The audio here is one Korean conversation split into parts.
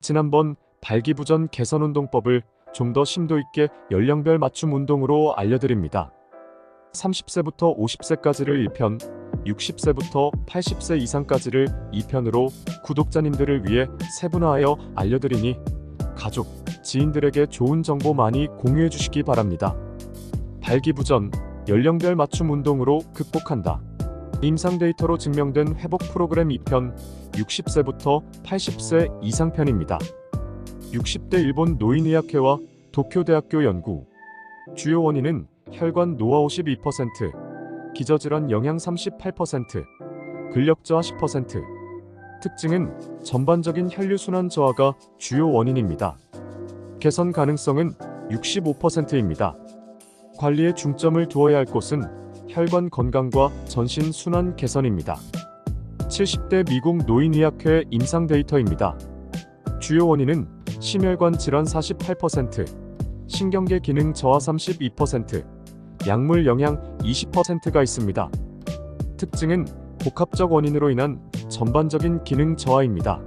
지난번 발기부전 개선 운동법을 좀 더 심도 있게 연령별 맞춤 운동으로 알려드립니다. 30세부터 50세까지를 1편, 60세부터 80세 이상까지를 2편으로 구독자님들을 위해 세분화하여 알려드리니 가족, 지인들에게 좋은 정보 많이 공유해 주시기 바랍니다. 발기부전, 연령별 맞춤 운동으로 극복한다. 임상 데이터로 증명된 회복 프로그램 2편, 60세부터 80세 이상 편입니다. 60대 일본 노인의학회와 도쿄대학교 연구. 주요 원인은 혈관 노화 52%, 기저질환 영양 38%, 근력 저하 10%. 특징은 전반적인 혈류순환 저하가 주요 원인입니다. 개선 가능성은 65%입니다. 관리에 중점을 두어야 할 곳은 혈관 건강과 전신 순환 개선입니다. 70대 미국 노인의학회 임상 데이터입니다. 주요 원인은 심혈관 질환 48%, 신경계 기능 저하 32%, 약물 영향 20%가 있습니다. 특징은 복합적 원인으로 인한 전반적인 기능 저하입니다.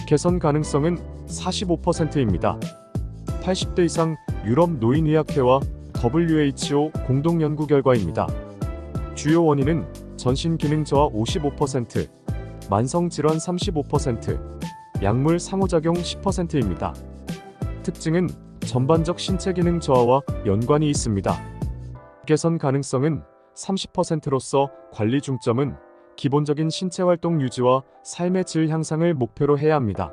개선 가능성은 45%입니다. 80대 이상 유럽 노인의학회와 WHO 공동 연구 결과입니다. 주요 원인은 전신 기능 저하 55%, 만성 질환 35%, 약물 상호작용 10%입니다. 특징은 전반적 신체 기능 저하와 연관이 있습니다. 개선 가능성은 30%로서 관리 중점은 기본적인 신체 활동 유지와 삶의 질 향상을 목표로 해야 합니다.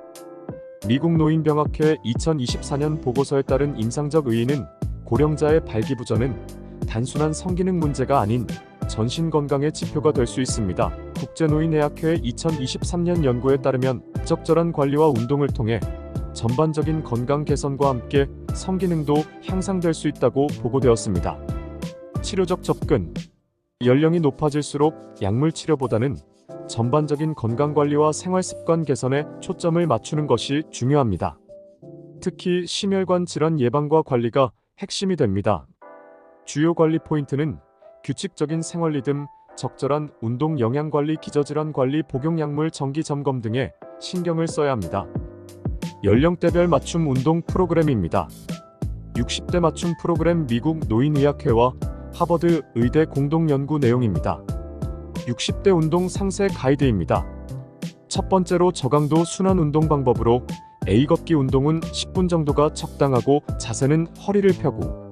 미국 노인병학회 2024년 보고서에 따른 임상적 의의는 고령자의 발기부전은 단순한 성기능 문제가 아닌 전신 건강의 지표가 될 수 있습니다. 국제노인의학회 2023년 연구에 따르면 적절한 관리와 운동을 통해 전반적인 건강 개선과 함께 성기능도 향상될 수 있다고 보고되었습니다. 치료적 접근. 연령이 높아질수록 약물 치료보다는 전반적인 건강관리와 생활습관 개선에 초점을 맞추는 것이 중요합니다. 특히 심혈관 질환 예방과 관리가 핵심이 됩니다. 주요 관리 포인트는 규칙적인 생활 리듬, 적절한 운동 영양관리, 기저질환 관리, 복용약물 정기 점검 등에 신경을 써야 합니다. 연령대별 맞춤 운동 프로그램입니다. 60대 맞춤 프로그램 미국 노인의학회와 하버드 의대 공동 연구 내용입니다. 60대 운동 상세 가이드입니다. 첫 번째로 저강도 순환 운동 방법으로 A 걷기 운동은 10분 정도가 적당하고 자세는 허리를 펴고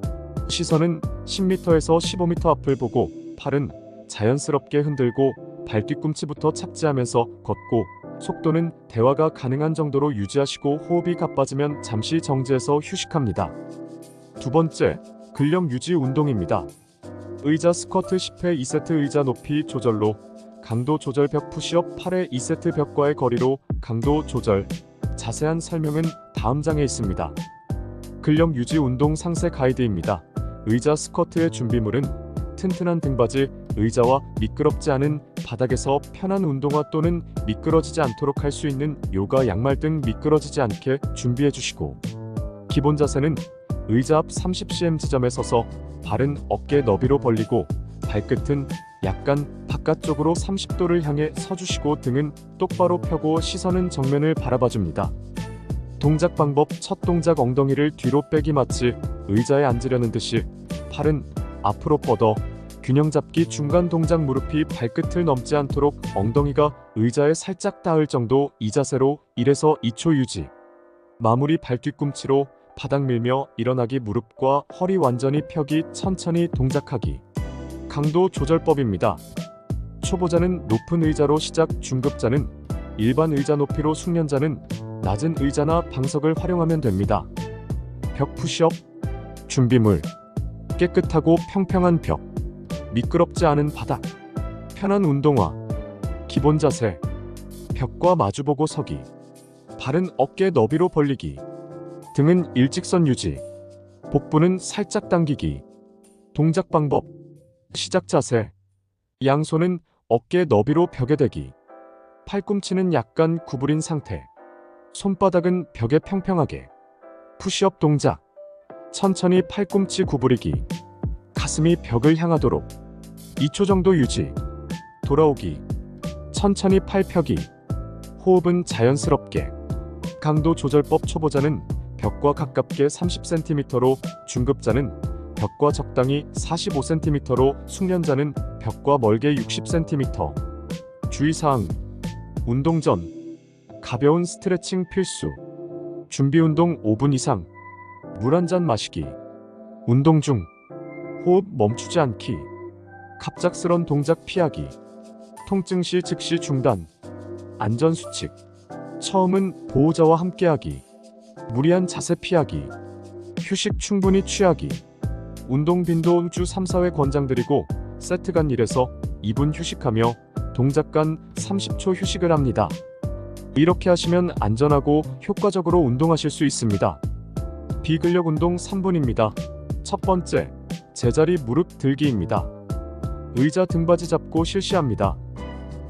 시선은 10m에서 15m 앞을 보고 팔은 자연스럽게 흔들고 발 뒤꿈치부터 착지하면서 걷고 속도는 대화가 가능한 정도로 유지하시고 호흡이 가빠지면 잠시 정지해서 휴식합니다. 두 번째, 근력 유지 운동입니다. 의자 스쿼트 10회 2세트 의자 높이 조절로 강도 조절 벽 푸시업 8회 2세트 벽과의 거리로 강도 조절. 자세한 설명은 다음 장에 있습니다. 근력 유지 운동 상세 가이드입니다. 의자 스쿼트의 준비물은 튼튼한 등받이, 의자와 미끄럽지 않은 바닥에서 편한 운동화 또는 미끄러지지 않도록 할 수 있는 요가 양말 등 미끄러지지 않게 준비해 주시고 기본 자세는 의자 앞 30cm 지점에 서서 발은 어깨 너비로 벌리고 발끝은 약간 바깥쪽으로 30도를 향해 서주시고 등은 똑바로 펴고 시선은 정면을 바라봐줍니다. 동작 방법. 첫 동작, 엉덩이를 뒤로 빼기. 마치 의자에 앉으려는 듯이 팔은 앞으로 뻗어 균형 잡기. 중간 동작, 무릎이 발끝을 넘지 않도록 엉덩이가 의자에 살짝 닿을 정도. 이 자세로 1에서 2초 유지. 마무리. 발 뒤꿈치로 바닥 밀며 일어나기. 무릎과 허리 완전히 펴기. 천천히 동작하기. 강도 조절법입니다. 초보자는 높은 의자로 시작, 중급자는 일반 의자 높이로, 숙련자는 낮은 의자나 방석을 활용하면 됩니다. 벽 푸시업. 준비물. 깨끗하고 평평한 벽, 미끄럽지 않은 바닥, 편한 운동화. 기본 자세. 벽과 마주보고 서기. 발은 어깨 너비로 벌리기. 등은 일직선 유지. 복부는 살짝 당기기. 동작 방법. 시작 자세. 양손은 어깨 너비로 벽에 대기. 팔꿈치는 약간 구부린 상태. 손바닥은 벽에 평평하게. 푸시업 동작. 천천히 팔꿈치 구부리기. 가슴이 벽을 향하도록 2초 정도 유지. 돌아오기. 천천히 팔 펴기. 호흡은 자연스럽게. 강도 조절법. 초보자는 벽과 가깝게 30cm로, 중급자는 벽과 적당히 45cm로, 숙련자는 벽과 멀게 60cm. 주의사항. 운동 전 가벼운 스트레칭 필수. 준비 운동 5분 이상. 물 한 잔 마시기. 운동 중 호흡 멈추지 않기. 갑작스런 동작 피하기. 통증 시 즉시 중단. 안전 수칙. 처음은 보호자와 함께하기. 무리한 자세 피하기. 휴식 충분히 취하기. 운동 빈도 주 3-4회 권장드리고 세트 간 1에서 2분 휴식하며 동작 간 30초 휴식을 합니다. 이렇게 하시면 안전하고 효과적으로 운동하실 수 있습니다. 비근력 운동 3분입니다. 첫 번째, 제자리 무릎 들기입니다. 의자 등받이 잡고 실시합니다.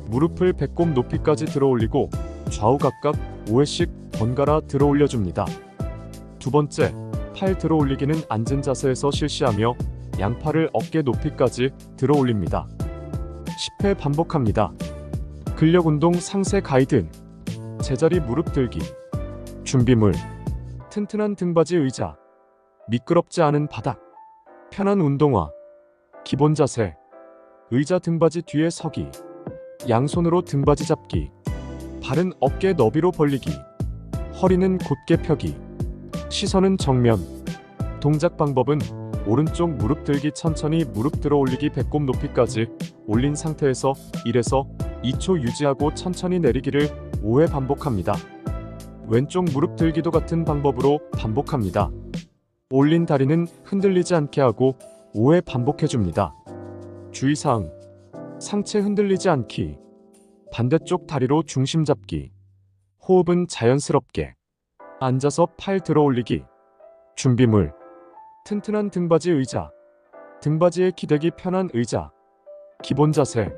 무릎을 배꼽 높이까지 들어 올리고 좌우 각각 5회씩 번갈아 들어 올려줍니다. 두 번째, 팔 들어 올리기는 앉은 자세에서 실시하며 양팔을 어깨 높이까지 들어 올립니다. 10회 반복합니다. 근력 운동 상세 가이드. 제자리 무릎 들기. 준비물. 튼튼한 등받이 의자. 미끄럽지 않은 바닥. 편한 운동화. 기본 자세. 의자 등받이 뒤에 서기. 양손으로 등받이 잡기. 발은 어깨 너비로 벌리기. 허리는 곧게 펴기. 시선은 정면. 동작 방법은 오른쪽 무릎 들기. 천천히 무릎 들어 올리기. 배꼽 높이까지 올린 상태에서 1에서 2초 유지하고 천천히 내리기를 5회 반복합니다. 왼쪽 무릎 들기도 같은 방법으로 반복합니다. 올린 다리는 흔들리지 않게 하고 5회 반복해줍니다. 주의사항. 상체 흔들리지 않기. 반대쪽 다리로 중심 잡기. 호흡은 자연스럽게. 앉아서 팔 들어 올리기. 준비물. 튼튼한 등받이 의자. 등받이에 기대기 편한 의자. 기본 자세.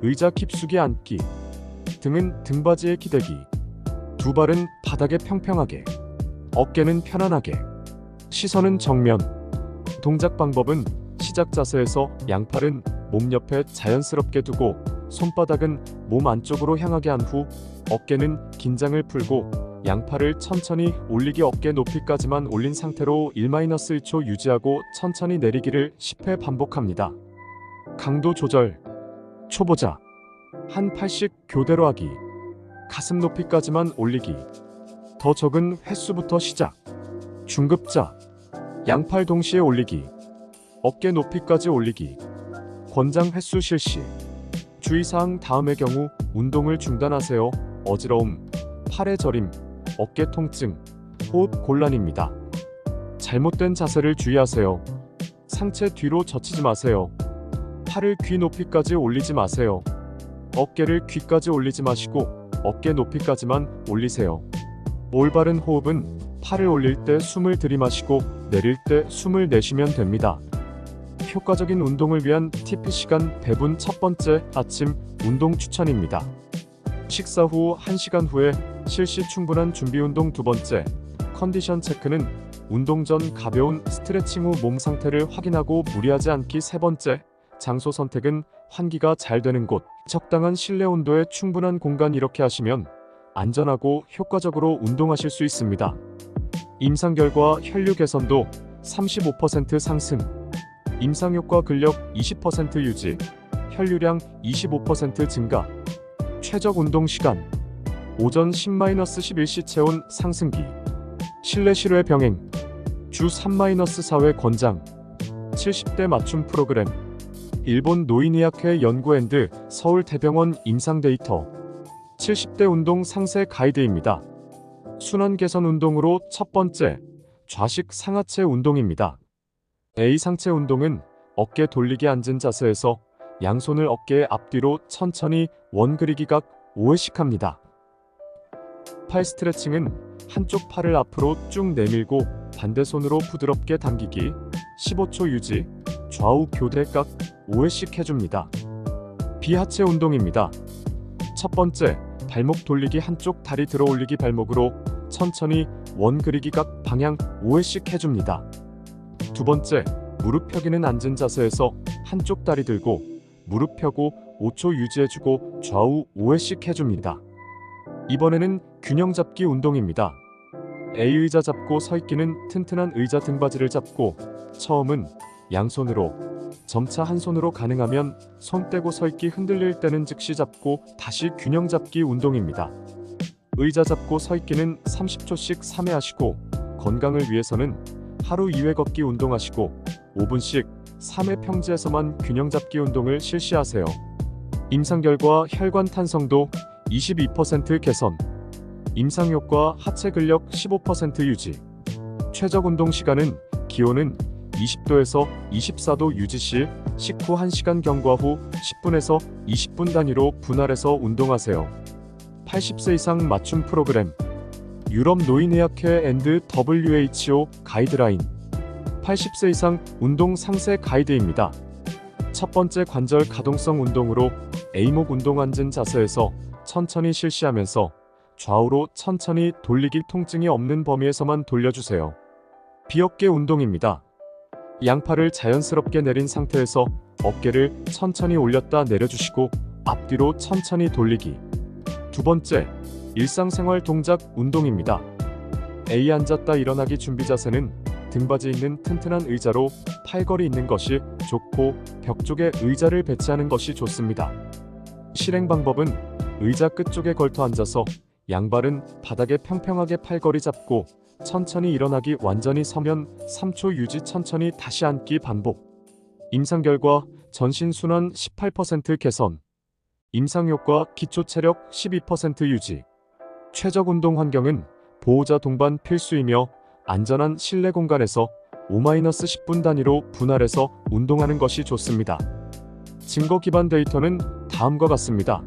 의자 깊숙이 앉기. 등은 등받이에 기대기. 두 발은 바닥에 평평하게. 어깨는 편안하게. 시선은 정면. 동작 방법은 시작 자세에서 양팔은 몸 옆에 자연스럽게 두고 손바닥은 몸 안쪽으로 향하게 한 후 어깨는 긴장을 풀고 양팔을 천천히 올리기. 어깨 높이까지만 올린 상태로 1-1초 유지하고 천천히 내리기를 10회 반복합니다. 강도 조절. 초보자. 한 팔씩 교대로 하기. 가슴 높이까지만 올리기. 더 적은 횟수부터 시작. 중급자. 양팔 동시에 올리기. 어깨 높이까지 올리기. 권장 횟수 실시. 주의사항. 다음의 경우 운동을 중단하세요. 어지러움, 팔의 저림, 어깨 통증, 호흡 곤란입니다. 잘못된 자세를 주의하세요. 상체 뒤로 젖히지 마세요. 팔을 귀 높이까지 올리지 마세요. 어깨를 귀까지 올리지 마시고 어깨 높이까지만 올리세요. 올바른 호흡은 팔을 올릴 때 숨을 들이마시고 내릴 때 숨을 내쉬면 됩니다. 효과적인 운동을 위한 팁 시간 배분. 첫 번째, 아침 운동 추천입니다. 식사 후 1시간 후에 실시 충분한 준비 운동. 두 번째, 컨디션 체크는 운동 전 가벼운 스트레칭 후 몸 상태를 확인하고 무리하지 않기. 세 번째, 장소 선택은 환기가 잘 되는 곳, 적당한 실내 온도에 충분한 공간. 이렇게 하시면 안전하고 효과적으로 운동하실 수 있습니다. 임상 결과 혈류 개선도 35% 상승, 임상 효과 근력 20% 유지, 혈류량 25% 증가, 최적 운동 시간, 오전 10-11시 체온 상승기, 실내 실외 병행, 주 3-4회 권장, 70대 맞춤 프로그램, 일본 노인의학회 연구앤드 서울대병원 임상 데이터, 70대 운동 상세 가이드입니다. 순환 개선 운동으로 첫 번째, 좌식 상하체 운동입니다. A 상체 운동은 어깨 돌리기. 앉은 자세에서 양손을 어깨 앞뒤로 천천히 원 그리기 각 5회씩 합니다. 팔 스트레칭은 한쪽 팔을 앞으로 쭉 내밀고 반대 손으로 부드럽게 당기기. 15초 유지, 좌우 교대 각 5회씩 해줍니다. 비하체 운동입니다. 첫 번째, 발목 돌리기. 한쪽 다리 들어 올리기. 발목으로 천천히 원 그리기 각 방향 5회씩 해줍니다. 두 번째, 무릎 펴기는 앉은 자세에서 한쪽 다리 들고 무릎 펴고 5초 유지해주고 좌우 5회씩 해줍니다. 이번에는 균형 잡기 운동입니다. A 의자 잡고 서 있기는 튼튼한 의자 등받이를 잡고 처음은 양손으로, 점차 한 손으로 가능하면 손 떼고 서 있기 흔들릴 때는 즉시 잡고 다시 균형 잡기 운동입니다. 의자 잡고 서 있기는 30초씩 3회 하시고 건강을 위해서는 하루 2회 걷기 운동하시고 5분씩 3회 평지에서만 균형 잡기 운동을 실시하세요. 임상 결과 혈관 탄성도 22% 개선, 임상 효과 하체 근력 15% 유지, 최적 운동 시간은 기온은 20도에서 24도 유지 시 식후 1시간 경과 후 10분에서 20분 단위로 분할해서 운동하세요. 80세 이상 맞춤 프로그램 유럽 노인의학회 앤드 WHO 가이드라인 80세 이상 운동 상세 가이드입니다. 첫 번째 관절 가동성 운동으로 A목 운동 앉은 자세에서 천천히 실시하면서 좌우로 천천히 돌리기 통증이 없는 범위에서만 돌려주세요. 비어깨 운동입니다. 양팔을 자연스럽게 내린 상태에서 어깨를 천천히 올렸다 내려주시고 앞뒤로 천천히 돌리기. 두 번째, 일상생활 동작 운동입니다. A 앉았다 일어나기 준비 자세는 등받이 있는 튼튼한 의자로 팔걸이 있는 것이 좋고 벽 쪽에 의자를 배치하는 것이 좋습니다. 실행 방법은 의자 끝쪽에 걸터 앉아서 양발은 바닥에 평평하게 팔걸이 잡고 천천히 일어나기 완전히 서면 3초 유지 천천히 다시 앉기 반복. 임상 결과 전신 순환 18% 개선, 임상 효과 기초 체력 12% 유지. 최적 운동 환경은 보호자 동반 필수이며 안전한 실내 공간에서 5-10분 단위로 분할해서 운동하는 것이 좋습니다. 증거 기반 데이터는 다음과 같습니다.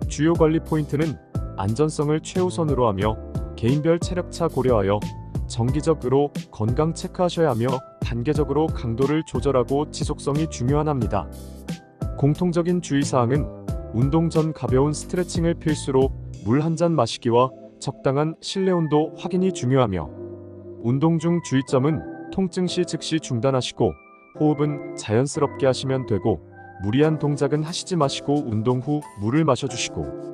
주요 관리 포인트는 안전성을 최우선으로 하며 개인별 체력차 고려하여 정기적으로 건강 체크하셔야 하며 단계적으로 강도를 조절하고 지속성이 중요합니다. 공통적인 주의사항은 운동 전 가벼운 스트레칭을 필수로 물 한 잔 마시기와 적당한 실내 온도 확인이 중요하며 운동 중 주의점은 통증 시 즉시 중단하시고 호흡은 자연스럽게 하시면 되고 무리한 동작은 하시지 마시고 운동 후 물을 마셔주시고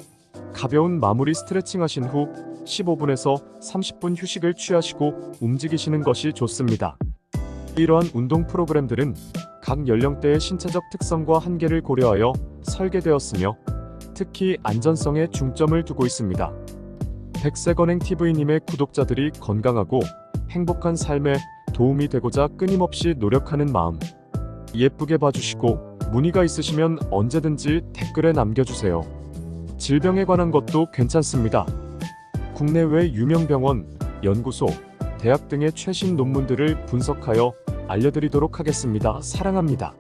가벼운 마무리 스트레칭 하신 후 15분에서 30분 휴식을 취하시고 움직이시는 것이 좋습니다. 이러한 운동 프로그램들은 각 연령대의 신체적 특성과 한계를 고려하여 설계되었으며 특히 안전성에 중점을 두고 있습니다. 백세건행TV님의 구독자들이 건강하고 행복한 삶에 도움이 되고자 끊임없이 노력하는 마음 예쁘게 봐주시고 문의가 있으시면 언제든지 댓글에 남겨주세요. 질병에 관한 것도 괜찮습니다. 국내외 유명 병원, 연구소, 대학 등의 최신 논문들을 분석하여 알려드리도록 하겠습니다. 사랑합니다.